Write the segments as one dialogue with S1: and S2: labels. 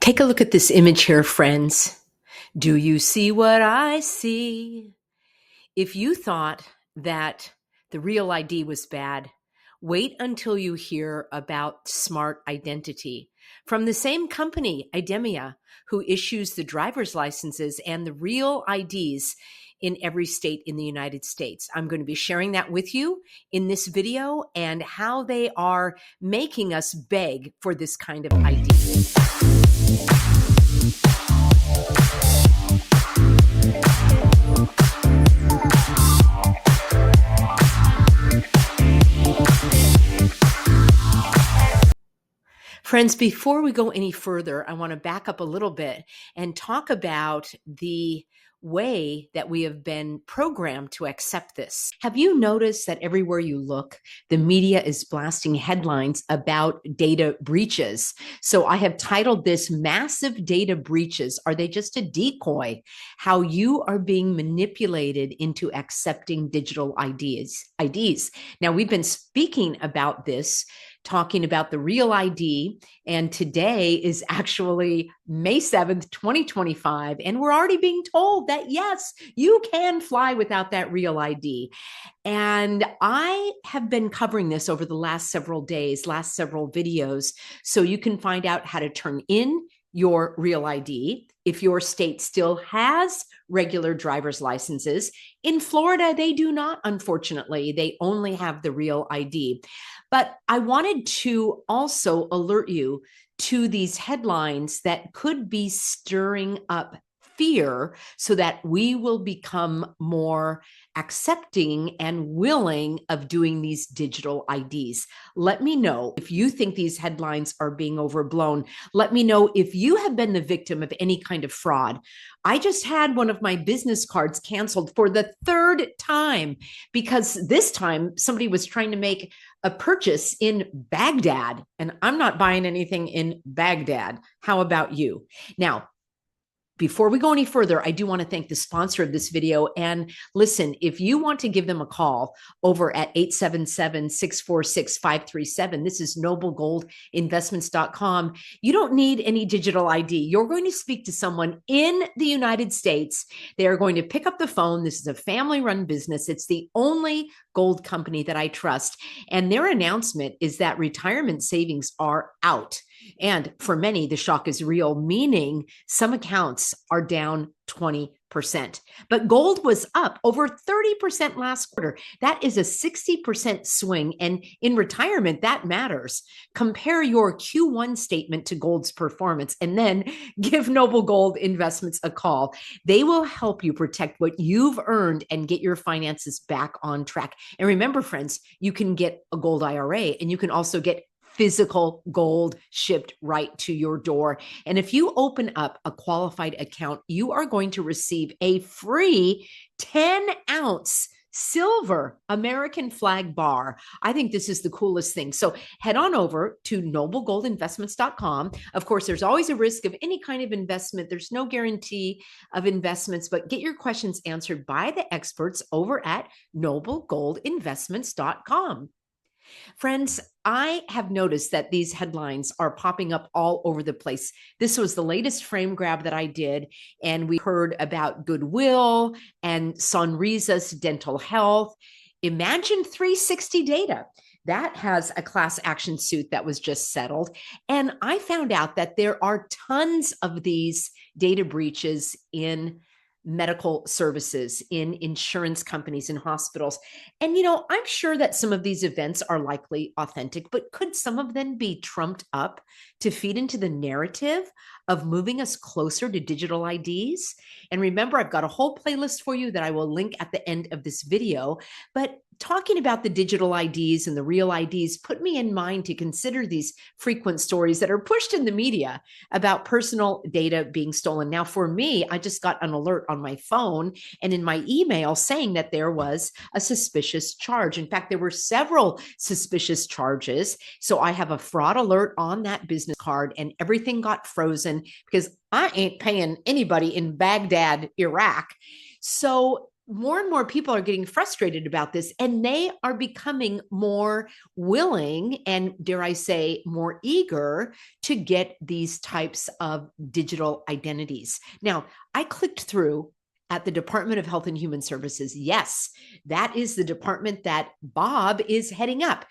S1: Take a look at this image here, friends. Do you see what I see? If you thought that the real ID was bad, wait until you hear about smart identity from the same company, IDEMIA, who issues the driver's licenses and the real IDs in every state in the United States. I'm going to be sharing that with you in this video and how they are making us beg for this kind of ID. Friends, before we go any further, I want to back up a little bit and talk about the way that we have been programmed to accept this. Have you noticed that everywhere you look, the media is blasting headlines about data breaches? So I have titled this Massive Data Breaches. Are they just a decoy? How you are being manipulated into accepting digital IDs. Now, we've been speaking about this, talking about the real ID. And today is actually May 7th, 2025. And we're already being told that, yes, you can fly without that real ID. And I have been covering this over the last several days, last several videos, so you can find out how to turn in your real ID. If your state still has regular driver's licenses, in Florida, they do not, unfortunately. They only have the real ID. But I wanted to also alert you to these headlines that could be stirring up fear so that we will become more accepting and willing of doing these digital IDs. Let me know if you think these headlines are being overblown. Let me know if you have been the victim of any kind of fraud. I just had one of my business cards canceled for the third time because this time somebody was trying to make a purchase in Baghdad, and I'm not buying anything in Baghdad. How about you? Now, before we go any further, I do want to thank the sponsor of this video. And listen, if you want to give them a call over at 877-646-537, this is noblegoldinvestments.com. You don't need any digital ID. You're going to speak to someone in the United States. They are going to pick up the phone. This is a family-run business. It's the only gold company that I trust. And their announcement is that retirement savings are out. And for many, the shock is real, meaning some accounts are down 20%. But gold was up over 30% last quarter. That is a 60% swing. And in retirement, that matters. Compare your Q1 statement to gold's performance and then give Noble Gold Investments a call. They will help you protect what you've earned and get your finances back on track. And remember, friends, you can get a gold IRA and you can also get physical gold shipped right to your door. And if you open up a qualified account, you are going to receive a free 10-ounce silver American flag bar. I think this is the coolest thing. So head on over to noblegoldinvestments.com. Of course, there's always a risk of any kind of investment. There's no guarantee of investments, but get your questions answered by the experts over at noblegoldinvestments.com. Friends, I have noticed that these headlines are popping up all over the place. This was the latest frame grab that I did, and we heard about Goodwill and Sonrisa's dental health. Imagine 360 Data. That has a class action suit that was just settled. And I found out that there are tons of these data breaches in medical services, in insurance companies, in hospitals. And, I'm sure that some of these events are likely authentic, but could some of them be trumped up to feed into the narrative of moving us closer to digital IDs? And remember, I've got a whole playlist for you that I will link at the end of this video. But talking about the digital IDs and the real IDs put me in mind to consider these frequent stories that are pushed in the media about personal data being stolen. Now, for me, I just got an alert on my phone and in my email saying that there was a suspicious charge. In fact, there were several suspicious charges. So I have a fraud alert on that business card and everything got frozen because I ain't paying anybody in Baghdad, Iraq. So more and more people are getting frustrated about this, and they are becoming more willing and, dare I say, more eager to get these types of digital identities. Now, I clicked through at the Department of Health and Human Services. Yes, that is the department that Bob is heading up.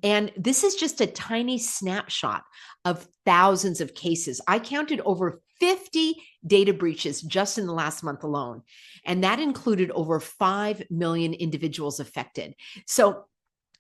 S1: And this is just a tiny snapshot of thousands of cases. I counted over 50 data breaches just in the last month alone. And that included over 5 million individuals affected. So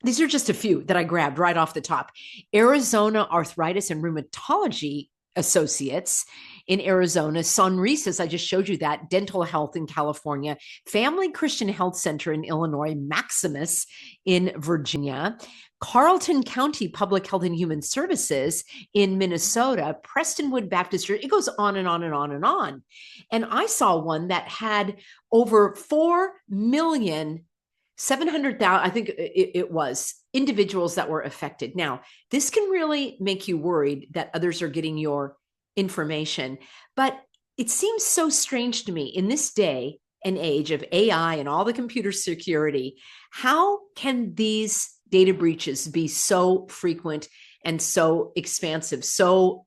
S1: these are just a few that I grabbed right off the top. Arizona Arthritis and Rheumatology Associates in Arizona, Sonrisas, I just showed you that, Dental Health in California, Family Christian Health Center in Illinois, Maximus in Virginia, Carlton County Public Health and Human Services in Minnesota, Prestonwood Baptist Church. It goes on and on and on and on. And I saw one that had over 4,700,000, I think it was, individuals that were affected. Now, this can really make you worried that others are getting your information, but it seems so strange to me in this day and age of AI and all the computer security. How can these data breaches be so frequent and so expansive, so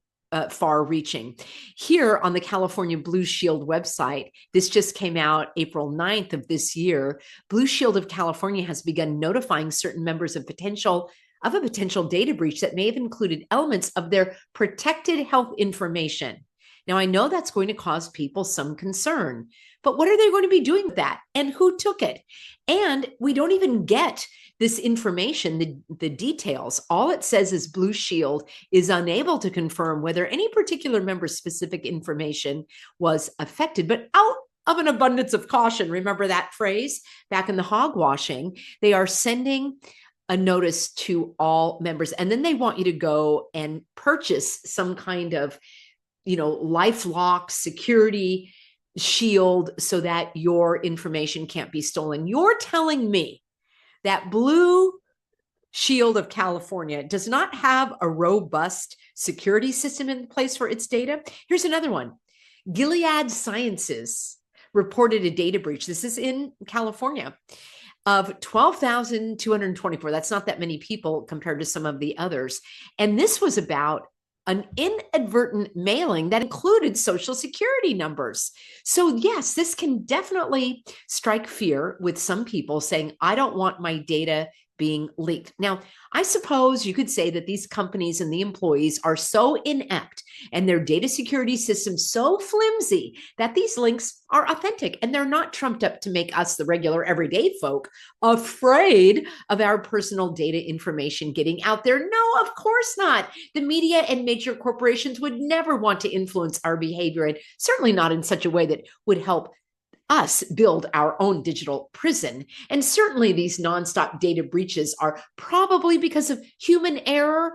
S1: far-reaching? Here on the California Blue Shield website, this just came out April 9th of this year. Blue Shield of California has begun notifying certain members of a potential data breach that may have included elements of their protected health information. Now, I know that's going to cause people some concern, but what are they going to be doing with that? And who took it? And we don't even get this information, the details. All it says is Blue Shield is unable to confirm whether any particular member's specific information was affected, but out of an abundance of caution, remember that phrase back in the hogwashing, they are sending a notice to all members, and then they want you to go and purchase some kind of, LifeLock security shield so that your information can't be stolen. You're telling me that Blue Shield of California does not have a robust security system in place for its data? Here's another one. Gilead Sciences reported a data breach. This is in California of 12,224. That's not that many people compared to some of the others. And this was about an inadvertent mailing that included social security numbers. So yes, this can definitely strike fear with some people saying, I don't want my data being leaked. Now, I suppose you could say that these companies and the employees are so inept and their data security systems so flimsy that these links are authentic and they're not trumped up to make us, the regular everyday folk, afraid of our personal data information getting out there. No, of course not. The media and major corporations would never want to influence our behavior, and certainly not in such a way that would help us build our own digital prison. And certainly these nonstop data breaches are probably because of human error.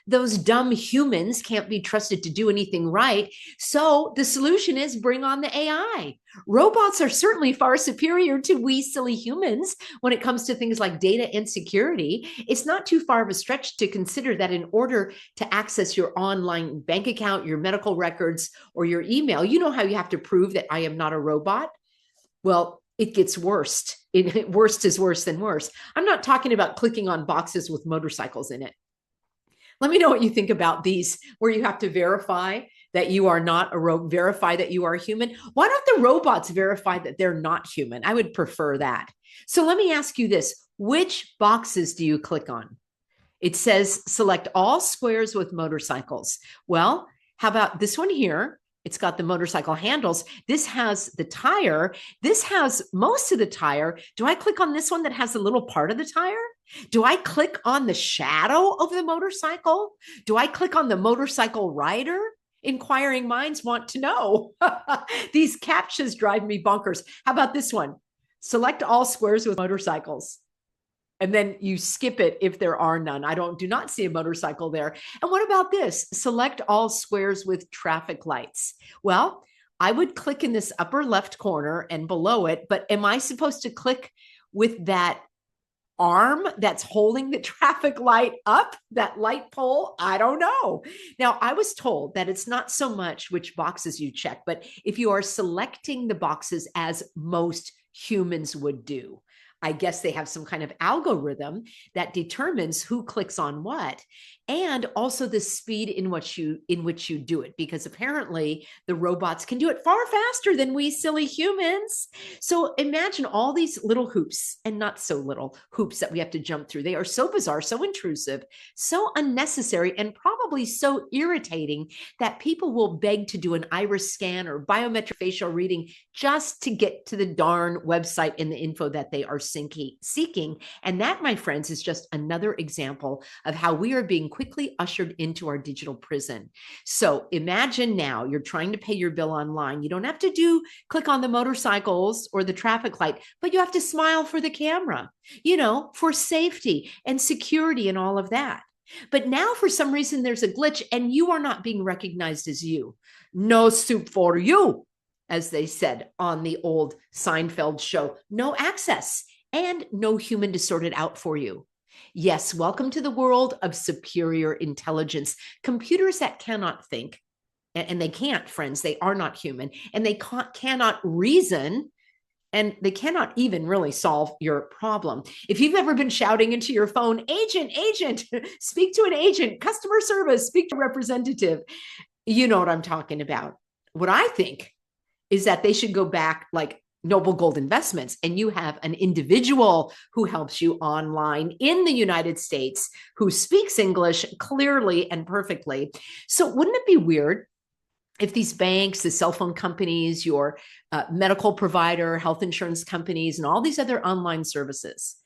S1: Those dumb humans can't be trusted to do anything right. So the solution is bring on the AI. Robots are certainly far superior to we silly humans when it comes to things like data and security. It's not too far of a stretch to consider that in order to access your online bank account, your medical records, or your email, you know how you have to prove that I am not a robot? Well, it gets worse. Worst is worse than worse. I'm not talking about clicking on boxes with motorcycles in it. Let me know what you think about these, where you have to verify that you are not a robot, verify that you are human. Why don't the robots verify that they're not human? I would prefer that. So let me ask you this. Which boxes do you click on? It says select all squares with motorcycles. Well, how about this one here? It's got the motorcycle handles. This has the tire. This has most of the tire. Do I click on this one that has a little part of the tire? Do I click on the shadow of the motorcycle? Do I click on the motorcycle rider? Inquiring minds want to know. These captchas drive me bonkers. How about this one? Select all squares with motorcycles. And then you skip it if there are none. I do not see a motorcycle there. And what about this? Select all squares with traffic lights. Well, I would click in this upper left corner and below it, but am I supposed to click with that arm that's holding the traffic light up, that light pole? I don't know. Now, I was told that it's not so much which boxes you check, but if you are selecting the boxes as most humans would do. I guess they have some kind of algorithm that determines who clicks on what, and also the speed in which you do it, because apparently the robots can do it far faster than we silly humans. So imagine all these little hoops, and not so little hoops, that we have to jump through. They are so bizarre, so intrusive, so unnecessary, and probably so irritating that people will beg to do an iris scan or biometric facial reading just to get to the darn website and the info that they are seeking. And that, my friends, is just another example of how we are being quickly ushered into our digital prison. So imagine now you're trying to pay your bill online. You don't have to click on the motorcycles or the traffic light, but you have to smile for the camera, for safety and security and all of that. But now for some reason there's a glitch and you are not being recognized as you. No soup for you, as they said on the old Seinfeld show. No access and no human to sort it out for you. Yes, welcome to the world of superior intelligence. Computers that cannot think, and they can't, friends. They are not human, and they cannot reason, and they cannot even really solve your problem. If you've ever been shouting into your phone, agent, speak to an agent, customer service, speak to a representative, you know what I'm talking about. What I think is that they should go back like Noble Gold Investments, and you have an individual who helps you online in the United States who speaks English clearly and perfectly. So wouldn't it be weird if these banks, the cell phone companies, your medical provider, health insurance companies, and all these other online services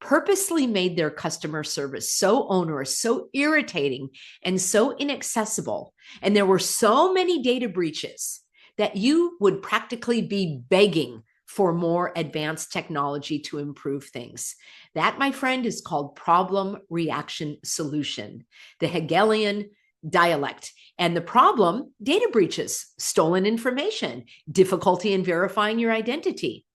S1: purposely made their customer service so onerous, so irritating, and so inaccessible, and there were so many data breaches that you would practically be begging for more advanced technology to improve things? That, my friend, is called problem, reaction, solution, the Hegelian dialect. And the problem, data breaches, stolen information, difficulty in verifying your identity.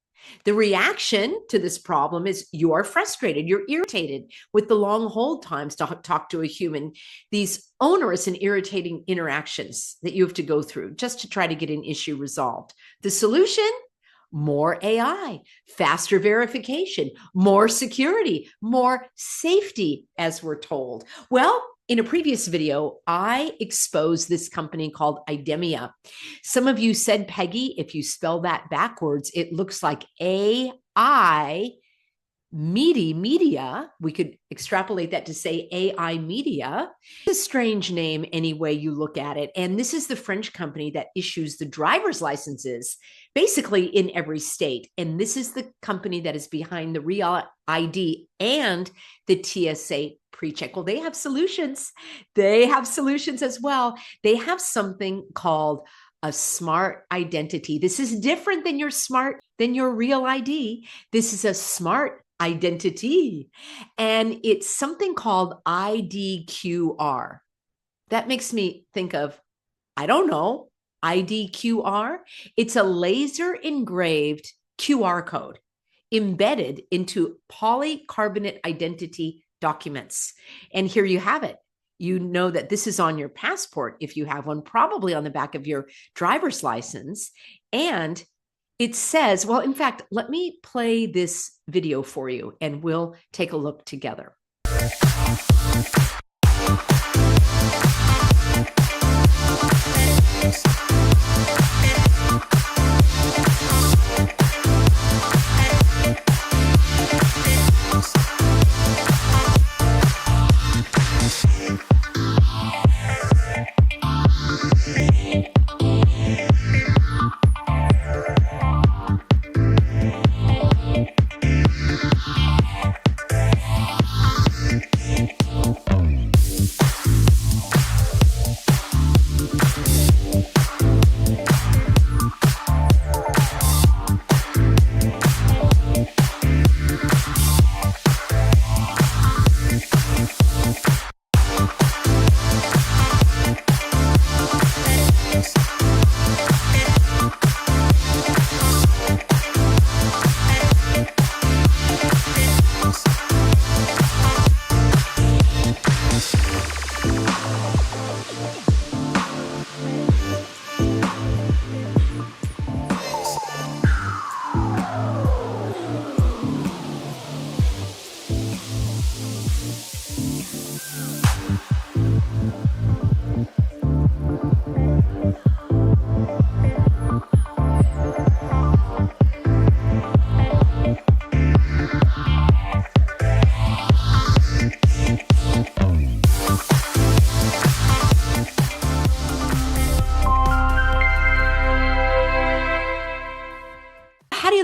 S1: The reaction to this problem is you are frustrated, you're irritated with the long hold times to talk to a human, these onerous and irritating interactions that you have to go through just to try to get an issue resolved. The solution? More AI, faster verification, more security, more safety, as we're told. Well, in a previous video, I exposed this company called IDEMIA. Some of you said, Peggy, if you spell that backwards, it looks like AI media. We could extrapolate that to say AI media. It's a strange name any way you look at it. And this is the French company that issues the driver's licenses basically in every state. And this is the company that is behind the Real ID and the TSA PreCheck. Well, they have solutions. They have solutions as well. They have something called a smart identity. This is different than your Real ID. This is a smart identity. And it's something called IDQR. That makes me think of, I don't know, IDQR. It's a laser engraved QR code embedded into polycarbonate identity documents. And here you have it. You know that this is on your passport if you have one, probably on the back of your driver's license. And it says, well, in fact, let me play this video for you and we'll take a look together.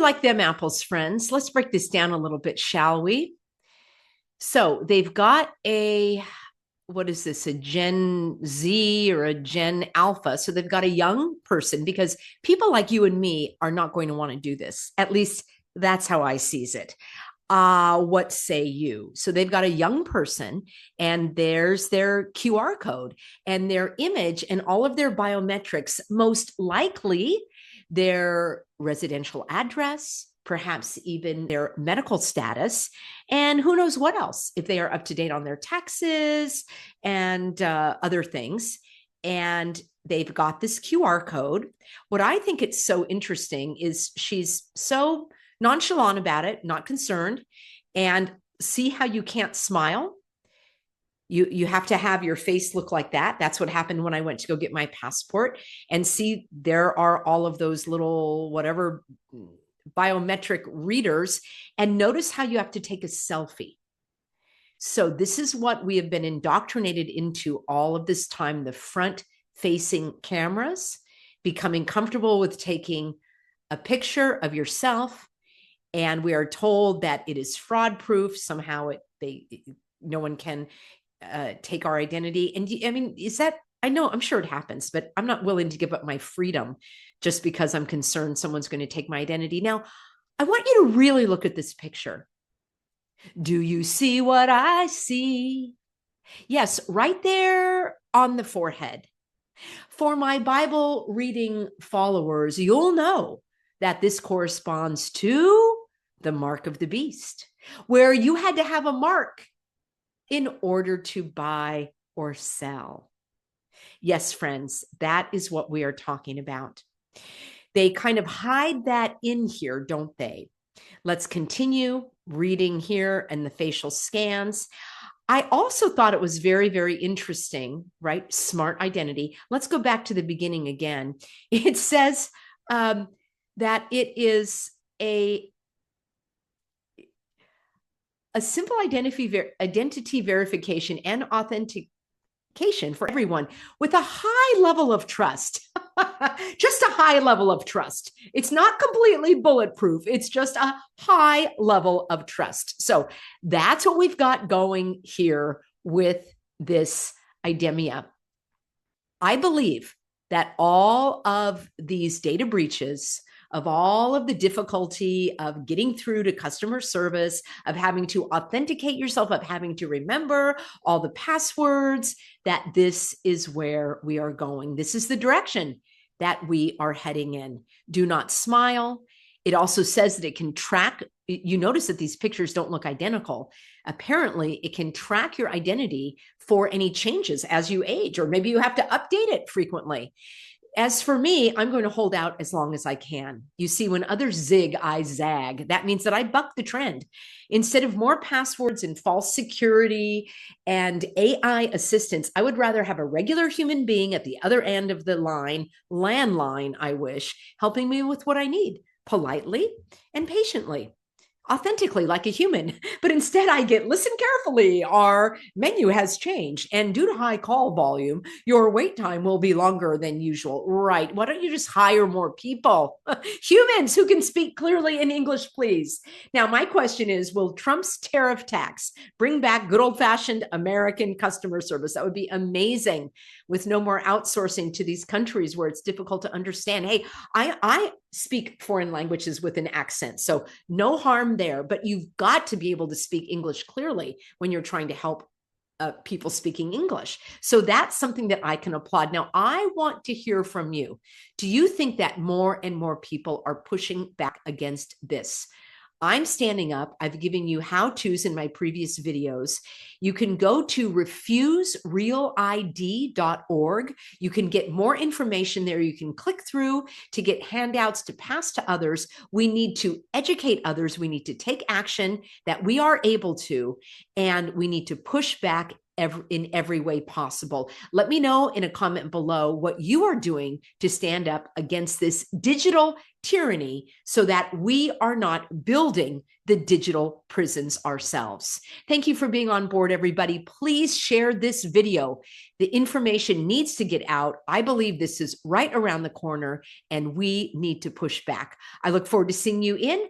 S1: like them apples, friends? Let's break this down a little bit, shall we? So they've got what is this, a Gen Z or a Gen Alpha? So they've got a young person, because people like you and me are not going to want to do this. At least that's how I sees it. What say you? So they've got a young person, and there's their QR code and their image and all of their biometrics, most likely their residential address, perhaps even their medical status, and who knows what else, if they are up to date on their taxes and other things. And they've got this QR code. What I think it's so interesting is she's so nonchalant about it, not concerned. And see how you can't smile? You have to have your face look like that. That's what happened when I went to go get my passport. And see, there are all of those little whatever biometric readers. And notice how you have to take a selfie. So this is what we have been indoctrinated into all of this time, the front-facing cameras, becoming comfortable with taking a picture of yourself. And we are told that it is fraud proof. Somehow no one can take our identity. And I mean, is that, I know, I'm sure it happens, but I'm not willing to give up my freedom just because I'm concerned someone's going to take my identity. Now, I want you to really look at this picture. Do you see what I see? Yes, right there on the forehead. For my Bible reading followers, you'll know that this corresponds to the mark of the beast, where you had to have a mark in order to buy or sell. Yes, friends, that is what we are talking about. They kind of hide that in here, don't they? Let's continue reading here and the facial scans. I also thought it was very, very interesting, right? Smart identity. Let's go back to the beginning again. It says that it is a simple identity verification and authentication for everyone with a high level of trust. Just a high level of trust. It's not completely bulletproof. It's just a high level of trust. So that's what we've got going here with this IDEMIA. I believe that all of these data breaches, of all of the difficulty of getting through to customer service, of having to authenticate yourself, of having to remember all the passwords, that this is where we are going. This is the direction that we are heading in. Do not smile. It also says that it can track. You notice that these pictures don't look identical. Apparently, it can track your identity for any changes as you age, or maybe you have to update it frequently. As for me, I'm going to hold out as long as I can. You see, when others zig, I zag. That means that I buck the trend. Instead of more passwords and false security and AI assistance, I would rather have a regular human being at the other end of the line, landline, I wish, helping me with what I need, politely and patiently. Authentically, like a human. But instead I get, listen carefully, our menu has changed, and due to high call volume, your wait time will be longer than usual. Right, why don't you just hire more people? Humans who can speak clearly in English, please. Now, my question is, will Trump's tariff tax bring back good old-fashioned American customer service? That would be amazing, with no more outsourcing to these countries where it's difficult to understand. Hey, I speak foreign languages with an accent, so no harm there, but you've got to be able to speak English clearly when you're trying to help people speaking English. So that's something that I can applaud. Now, I want to hear from you. Do you think that more and more people are pushing back against this? I'm standing up. I've given you how-tos in my previous videos. You can go to refuserealid.org. You can get more information there. You can click through to get handouts to pass to others. We need to educate others. We need to take action that we are able to, and we need to push back in every way possible. Let me know in a comment below what you are doing to stand up against this digital tyranny so that we are not building the digital prisons ourselves. Thank you for being on board, everybody. Please share this video. The information needs to get out. I believe this is right around the corner and we need to push back. I look forward to seeing you in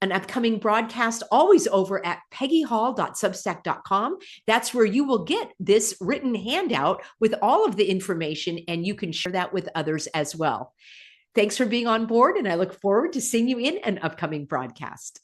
S1: an upcoming broadcast, always over at peggyhall.substack.com. That's where you will get this written handout with all of the information, and you can share that with others as well. Thanks for being on board, and I look forward to seeing you in an upcoming broadcast.